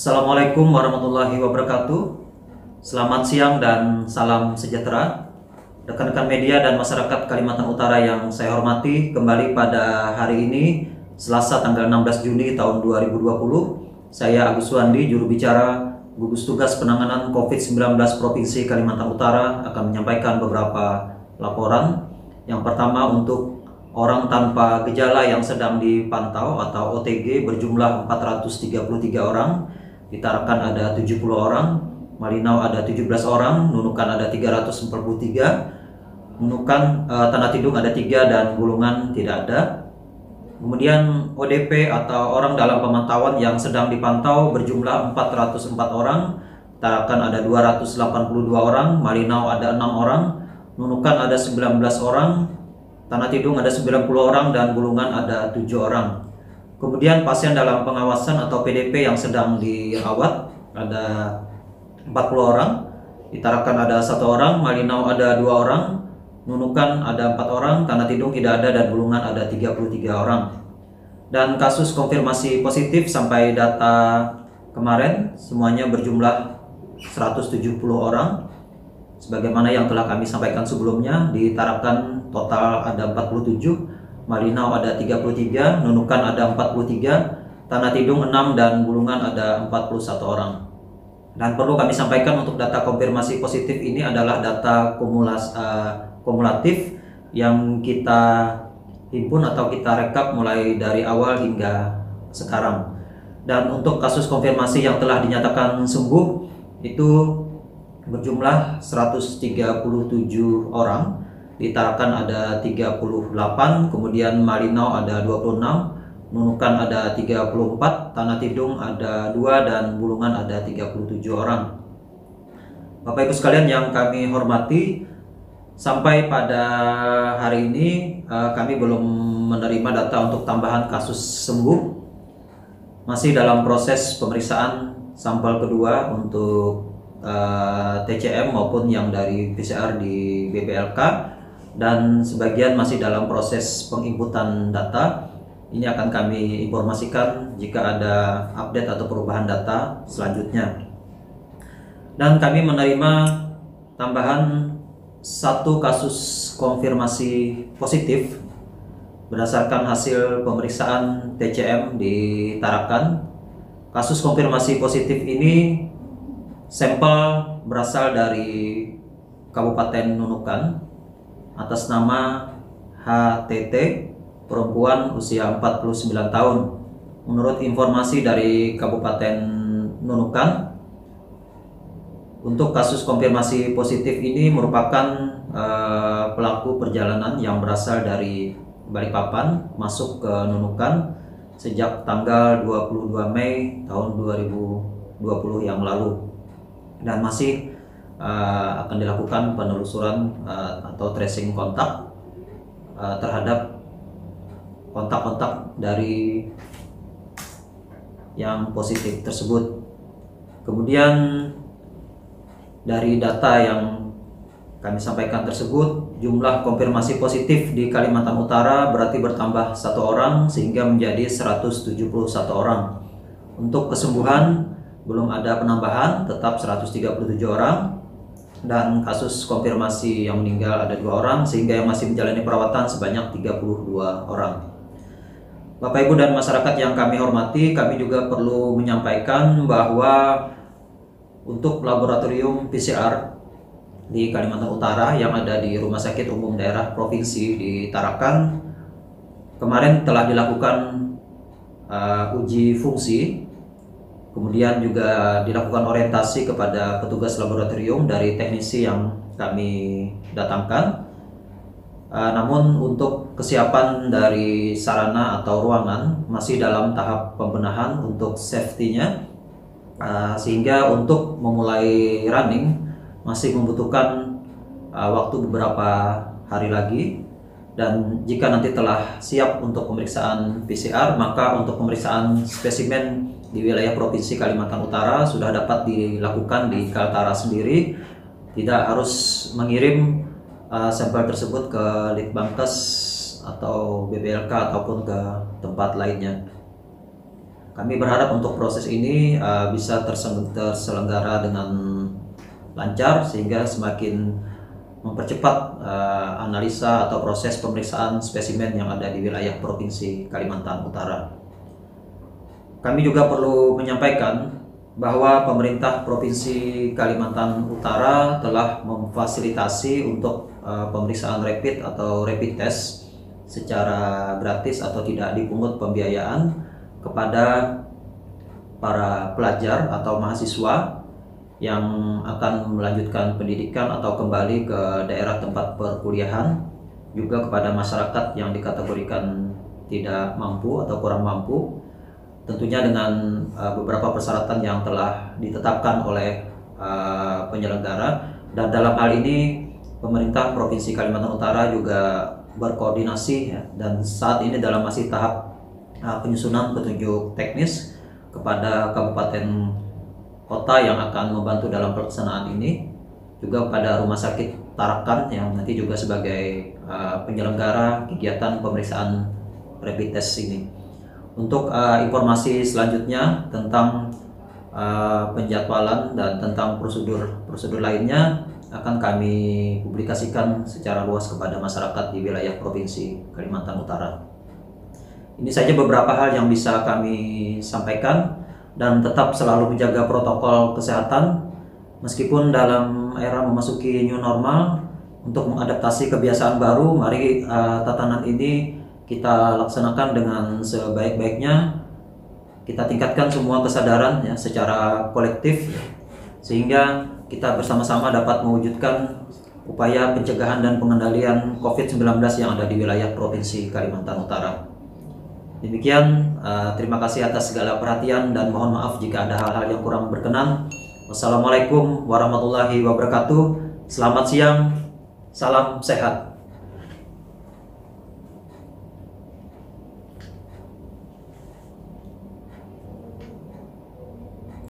Assalamualaikum warahmatullahi wabarakatuh. Selamat siang dan salam sejahtera. Rekan-rekan media dan masyarakat Kalimantan Utara yang saya hormati, kembali pada hari ini, Selasa tanggal 16 Juni tahun 2020, saya Agus Wandi, juru bicara Gugus Tugas Penanganan COVID-19 Provinsi Kalimantan Utara, akan menyampaikan beberapa laporan. Yang pertama, untuk orang tanpa gejala yang sedang dipantau atau OTG berjumlah 433 orang. Di Tarakan ada 70 orang, Malinau ada 17 orang, Nunukan ada 343, Nunukan Tanah Tidung ada 3, dan Bulungan tidak ada. Kemudian ODP atau orang dalam pemantauan yang sedang dipantau berjumlah 404 orang, Tarakan ada 282 orang, Malinau ada 6 orang, Nunukan ada 19 orang, Tanah Tidung ada 90 orang, dan Bulungan ada 7 orang. Kemudian pasien dalam pengawasan atau PDP yang sedang dirawat ada 40 orang, di Tarakan ada 1 orang, Malinau ada 2 orang, Nunukan ada 4 orang, Tanah Tidung tidak ada, dan Bulungan ada 33 orang. Dan kasus konfirmasi positif sampai data kemarin semuanya berjumlah 170 orang. Sebagaimana yang telah kami sampaikan sebelumnya, di Tarakan total ada 47, Malinau ada 33, Nunukan ada 43, Tanah Tidung 6, dan Bulungan ada 41 orang. Dan perlu kami sampaikan, untuk data konfirmasi positif ini adalah data kumulatif yang kita himpun atau kita rekap mulai dari awal hingga sekarang. Dan untuk kasus konfirmasi yang telah dinyatakan sembuh itu berjumlah 137 orang. Di Tarakan ada 38, kemudian Malinau ada 26, Nunukan ada 34, Tanah Tidung ada 2, dan Bulungan ada 37 orang. Bapak Ibu sekalian yang kami hormati, sampai pada hari ini kami belum menerima data untuk tambahan kasus sembuh. Masih dalam proses pemeriksaan sampel kedua untuk TCM maupun yang dari PCR di BPLK, dan sebagian masih dalam proses penginputan data. Ini akan kami informasikan jika ada update atau perubahan data selanjutnya. Dan kami menerima tambahan 1 kasus konfirmasi positif berdasarkan hasil pemeriksaan TCM di Tarakan. Kasus konfirmasi positif ini sampel berasal dari Kabupaten Nunukan atas nama HTT, perempuan usia 49 tahun. Menurut informasi dari Kabupaten Nunukan, untuk kasus konfirmasi positif ini merupakan pelaku perjalanan yang berasal dari Balikpapan masuk ke Nunukan sejak tanggal 22 Mei tahun 2020 yang lalu, dan masih akan dilakukan penelusuran atau tracing kontak terhadap kontak-kontak dari yang positif tersebut. Kemudian dari data yang kami sampaikan tersebut, jumlah konfirmasi positif di Kalimantan Utara berarti bertambah 1 orang sehingga menjadi 171 orang. Untuk kesembuhan belum ada penambahan, tetap 137 orang. Dan kasus konfirmasi yang meninggal ada 2 orang, sehingga yang masih menjalani perawatan sebanyak 32 orang. Bapak Ibu dan masyarakat yang kami hormati, kami juga perlu menyampaikan bahwa untuk laboratorium PCR di Kalimantan Utara yang ada di Rumah Sakit Umum Daerah Provinsi di Tarakan, kemarin telah dilakukan uji fungsi. Kemudian juga dilakukan orientasi kepada petugas laboratorium dari teknisi yang kami datangkan. Namun untuk kesiapan dari sarana atau ruangan masih dalam tahap pembenahan untuk safety-nya, sehingga untuk memulai running masih membutuhkan waktu beberapa hari lagi. Dan jika nanti telah siap untuk pemeriksaan PCR, maka untuk pemeriksaan spesimen di wilayah Provinsi Kalimantan Utara sudah dapat dilakukan di Kaltara sendiri, tidak harus mengirim sampel tersebut ke Litbangkes atau BPLK ataupun ke tempat lainnya. Kami berharap untuk proses ini bisa terselenggara dengan lancar sehingga semakin mempercepat analisa atau proses pemeriksaan spesimen yang ada di wilayah Provinsi Kalimantan Utara. Kami juga perlu menyampaikan bahwa pemerintah Provinsi Kalimantan Utara telah memfasilitasi untuk pemeriksaan rapid atau rapid test secara gratis atau tidak dipungut pembiayaan kepada para pelajar atau mahasiswa yang akan melanjutkan pendidikan atau kembali ke daerah tempat perkuliahan, juga kepada masyarakat yang dikategorikan tidak mampu atau kurang mampu, tentunya dengan beberapa persyaratan yang telah ditetapkan oleh penyelenggara. Dan dalam hal ini pemerintah Provinsi Kalimantan Utara juga berkoordinasi ya, dan saat ini dalam masih tahap penyusunan petunjuk teknis kepada kabupaten kota yang akan membantu dalam pelaksanaan ini, juga kepada Rumah Sakit Tarakan yang nanti juga sebagai penyelenggara kegiatan pemeriksaan rapid test ini. Untuk informasi selanjutnya tentang penjadwalan dan tentang prosedur lainnya akan kami publikasikan secara luas kepada masyarakat di wilayah Provinsi Kalimantan Utara. Ini saja beberapa hal yang bisa kami sampaikan, dan tetap selalu menjaga protokol kesehatan meskipun dalam era memasuki new normal. Untuk mengadaptasi kebiasaan baru, mari tatanan ini kita laksanakan dengan sebaik-baiknya. Kita tingkatkan semua kesadaran ya secara kolektif sehingga kita bersama-sama dapat mewujudkan upaya pencegahan dan pengendalian COVID-19 yang ada di wilayah Provinsi Kalimantan Utara. Demikian, terima kasih atas segala perhatian dan mohon maaf jika ada hal-hal yang kurang berkenan. Wassalamualaikum warahmatullahi wabarakatuh. Selamat siang, salam sehat.